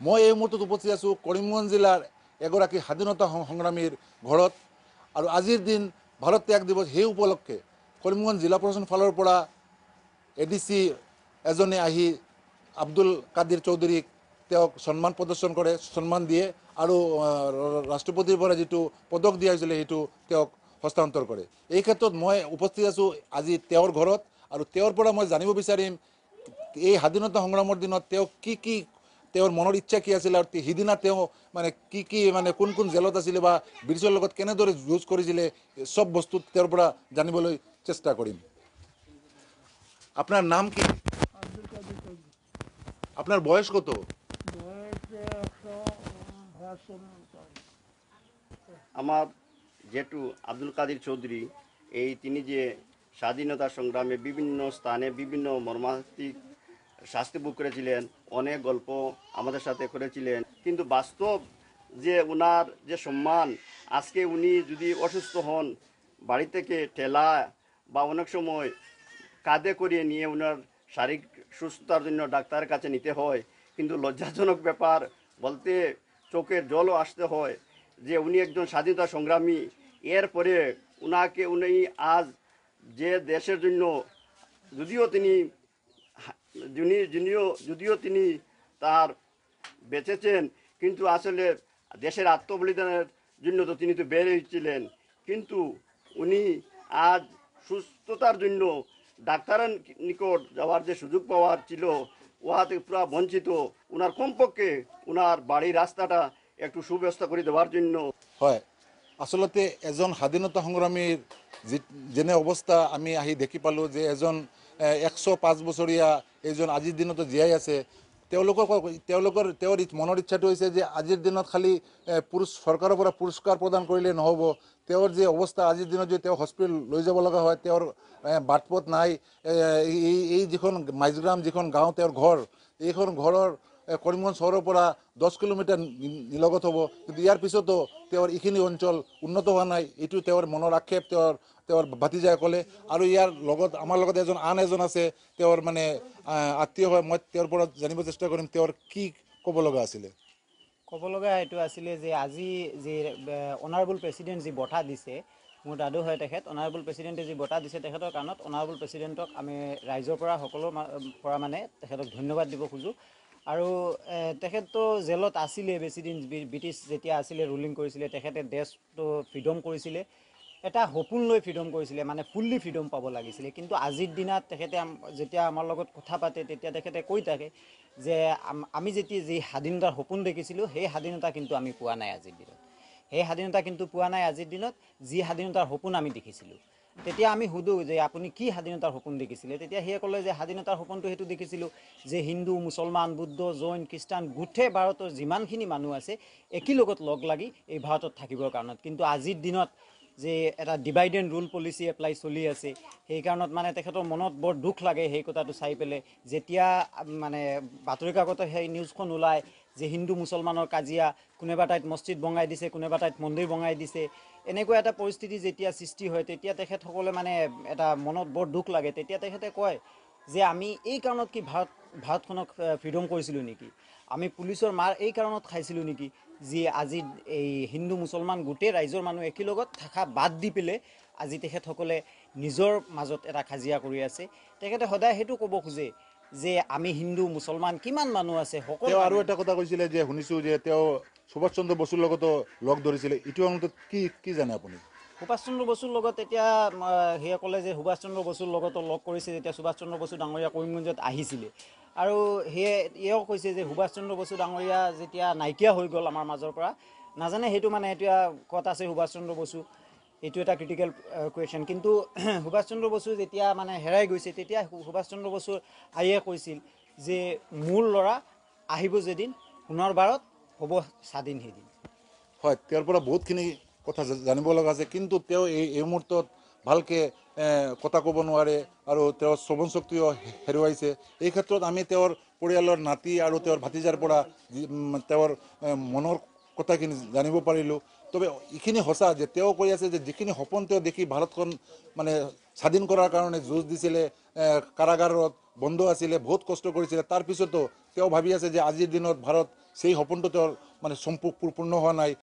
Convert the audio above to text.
মই এই মুহূৰ্তত উপস্থিত আছোঁ কৰিমগঞ্জ জিলাৰ এগৰাকী স্বাধীনতা সংগ্ৰামীৰ ঘৰত। আৰু আজিৰ দিন ভাৰত ত্যাগ দিৱস, সেই উপলক্ষে কৰিমগঞ্জ জিলা প্ৰশাসনৰ ফালৰ পৰা ADC এজনে আহি আব্দুল কাদিৰ চৌধুৰীক তেওঁক সন্মান প্ৰদৰ্শন কৰে, সন্মান দিয়ে আৰু ৰাষ্ট্ৰপতিৰ পৰা যিটো পদক দিয়া হৈছিলে সেইটো তেওঁক হস্তান্তৰ কৰে। এই ক্ষেত্ৰত মই উপস্থিত আছোঁ আজি তেওঁৰ ঘৰত আৰু তেওঁৰ পৰা মই জানিব বিচাৰিম এই স্বাধীনতা সংগ্ৰামৰ দিনত তেওঁ কি তেওঁৰ মনৰ ইচ্ছা কি আছিল আৰু সিদিনা তেওঁ মানে কি মানে কোন জেলত আছিলে বা ব্ৰিটিছৰ লগত কেনেদৰে যুঁজ কৰিছিলে, সব বস্তু তেওঁৰ পৰা জানিবলৈ চেষ্টা কৰিম। আপনার নাম কি? আপনার বয়স কত? আমার জেঠু আব্দুল কাদির চৌধুরী, এই তিনি যে স্বাধীনতা সংগ্রামে বিভিন্ন স্থানে বিভিন্ন মর্মান্তিক শাস্তি ভোগ করেছিলেন, অনেক গল্প আমাদের সাথে করেছিলেন, কিন্তু বাস্তব যে ওনার যে সম্মান, আজকে উনি যদি অসুস্থ হন বাড়ি থেকে ঠেলা বা অনেক সময় কাঁধে করিয়ে নিয়ে ওনার শারীরিক সুস্থতার জন্য ডাক্তারের কাছে নিতে হয়, কিন্তু লজ্জাজনক ব্যাপার বলতে চোখের জলও আসতে হয় যে উনি একজন স্বাধীনতা সংগ্রামী। এরপরে উনি আজ যে দেশের জন্য যদিও তিনি তার বেঁচেছেন, কিন্তু আসলে দেশের আত্মবলিদানের জন্য তো তিনি তো বের হয়েছিলেন, কিন্তু উনি আজ সুস্থতার জন্য ডাক্তারের নিকট যাওয়ার যে সুযোগ পাওয়ার ছিল ওহাতে পুরা বঞ্চিত। ওনার কমপক্ষে ওনার বাড়ির রাস্তাটা একটু সুব্যবস্থা করে দেওয়ার জন্য। হয়, আসলতে এজন স্বাধীনতা সংগ্ৰামীৰ যেনে অৱস্থা আমি আহি দেখি পালোঁ যে এজন 105 বছৰীয়া এইজন আজিৰ দিনতো জীয়াই আছে। তেওঁৰ মনৰ ইচ্ছাটো হৈছে যে আজিৰ দিনত খালি চৰকাৰৰ পৰা পুৰস্কাৰ প্ৰদান কৰিলে নহ'ব, তেওঁৰ যে অৱস্থা আজিৰ দিনত যদি তেওঁ হস্পিটেল লৈ যাব লগা হয়, তেওঁৰ বাটপথ নাই। এই যিখন মাইজগ্ৰাম যিখন গাঁও তেওঁৰ ঘৰ, এইখন ঘৰৰ কৰিমগঞ্জ চহৰৰ পৰা 10 কিলোমিটাৰ নিলগত হ'ব, কিন্তু ইয়াৰ পিছতো তেওঁৰ এইখিনি অঞ্চল উন্নত হোৱা নাই। এইটো তেওঁৰ মনৰ আক্ষেপ তেওঁৰ ভাতিজাই ক'লে। আৰু ইয়াৰ লগত আমাৰ লগত আন এজন আছে, তেওঁৰ মানে আত্মীয় হয়। মই তেওঁৰ পৰা জানিব চেষ্টা কৰিম তেওঁৰ কি ক'ব লগা আছিলে। ক'ব লগা এইটো আছিলে যে আজি যি অনাৰেবল প্ৰেচিডেণ্ট যি বঁটা দিছে, মোৰ দাদু হয় তেখেত, অনাৰেবল প্ৰেচিডেণ্টে যি বঁটা দিছে তেখেতৰ কাৰণত অনাৰেবল প্ৰেচিডেণ্টক আমি ৰাইজৰ পৰা সকলোৰ পৰা মানে তেখেতক ধন্যবাদ দিব খোজোঁ। আৰু তেখেততো জেলত আছিলে বেছিদিন, ব্ৰিটিছ যেতিয়া আছিলে ৰুলিং কৰিছিলে, তেখেতে দেশটো ফ্ৰীডম কৰিছিলে, এটা সপোন লৈ ফ্ৰীডম কৰিছিলে, মানে ফুল্লি ফ্ৰীডম পাব লাগিছিলে। কিন্তু আজিৰ দিনত তেখেতে যেতিয়া আমাৰ লগত কথা পাতে তেতিয়া তেখেতে কৈ থাকে যে আমি যেতিয়া যি স্বাধীনতাৰ সপোন দেখিছিলোঁ সেই স্বাধীনতা কিন্তু আমি পোৱা নাই আজিৰ দিনত, সেই স্বাধীনতা কিন্তু পোৱা নাই আজিৰ দিনত যি স্বাধীনতাৰ সপোন আমি দেখিছিলোঁ। তেতিয়া আমি সুধোঁ যে আপুনি কি স্বাধীনতাৰ সপোন দেখিছিলে? তেতিয়া সিয়ে ক'লে যে স্বাধীনতাৰ সপোনটো সেইটো দেখিছিলোঁ যে হিন্দু, মুছলমান, বুদ্ধ, জৈন, খ্ৰীষ্টান গোটেই ভাৰতৰ যিমানখিনি মানুহ আছে একেলগত লগ লাগি এই ভাৰতত থাকিবৰ কাৰণত। কিন্তু আজিৰ দিনত যে এটা divide and rule policy apply চলি আছে, সেইকাৰণত মানে তেখেতৰ মনত বৰ দুখ লাগে সেই কথাটো চাই পেলাই। যেতিয়া মানে বাতৰি কাকতত সেই নিউজখন ওলায় যে হিন্দু মুছলমানৰ কাজিয়া, কোনোবা ঠাইত মছজিদ বঙাই দিছে, কোনোবা ঠাইত মন্দিৰ বঙাই দিছে, এনেকুৱা এটা পৰিস্থিতি যেতিয়া সৃষ্টি হয় তেতিয়া তেখেতসকলে মানে এটা মনত বৰ দুখ লাগে। তেতিয়া তেখেতে কয় যে আমি এই কাৰণত কি ভাৰতখনক ফ্ৰীডম কৰিছিলোঁ নেকি? আমি পুলিচৰ মাৰ এই কাৰণত খাইছিলোঁ নেকি যি আজি এই হিন্দু মুছলমান গোটেই ৰাইজৰ মানুহ একেলগত থকা বাদ দি পেলাই আজি তেখেতসকলে নিজৰ মাজত এটা কাজিয়া কৰি আছে। তেখেতে সদায় সেইটো ক'ব খোজে যে আমি হিন্দু মুছলমান কিমান মানুহ আছে সকলো। আৰু এটা কথা কৈছিলে যে শুনিছোঁ যে তেওঁ সুভাষ চন্দ্ৰ বসুৰ লগতো লগ ধৰিছিলে, এইটো অনুষ্ঠিত কি জানে আপুনি? সুভাষ চন্দ্ৰ বসুৰ লগত এতিয়া সেয়ে ক'লে যে সুভাষ চন্দ্ৰ বসুৰ লগতো লগ কৰিছে যেতিয়া সুভাষ চন্দ্ৰ বসু ডাঙৰীয়া কৰিমগঞ্জত আহিছিলে। আৰু এও কৈছে যে সুভাষ চন্দ্ৰ বসু ডাঙৰীয়া যেতিয়া নাইকিয়া হৈ গ'ল আমাৰ মাজৰ পৰা, নাজানে সেইটো মানে এতিয়া ক'ত আছে সুভাষ চন্দ্ৰ বসু, এইটো এটা ক্ৰিটিকেল কুৱেশ্যন। কিন্তু সুভাষ চন্দ্ৰ বসু যেতিয়া মানে হেৰাই গৈছে তেতিয়া সুভাষ চন্দ্ৰ বসুৰ আইয়ে কৈছিল যে মোৰ ল'ৰা আহিব যেদিন সোণৰ বাৰত হ'ব স্বাধীন সেইদিন। হয়, তেওঁৰ পৰা বহুতখিনি কথা জানিব লগা আছে, কিন্তু তেওঁ এই মুহূৰ্তত ভালকৈ কথা ক'ব নোৱাৰে আৰু তেওঁৰ শ্ৰৱণ শক্তিও হেৰুৱাইছে। এই ক্ষেত্ৰত আমি তেওঁৰ পৰিয়ালৰ নাতি আৰু তেওঁৰ ভাতিজাৰ পৰা তেওঁৰ মনৰ কথাখিনি জানিব পাৰিলোঁ। তবে এইখিনি সঁচা যে তেওঁ কৈ আছে যে যিখিনি সপোন তেওঁ দেখি ভাৰতখন মানে স্বাধীন কৰাৰ কাৰণে যুঁজ দিছিলে, কাৰাগাৰত বন্ধ আছিলে, বহুত কষ্ট কৰিছিলে, তাৰপিছতো তেওঁ ভাবি আছে যে আজিৰ দিনত ভাৰত সেই সপোনটো তেওঁৰ মানে পূৰ্ণ হোৱা নাই।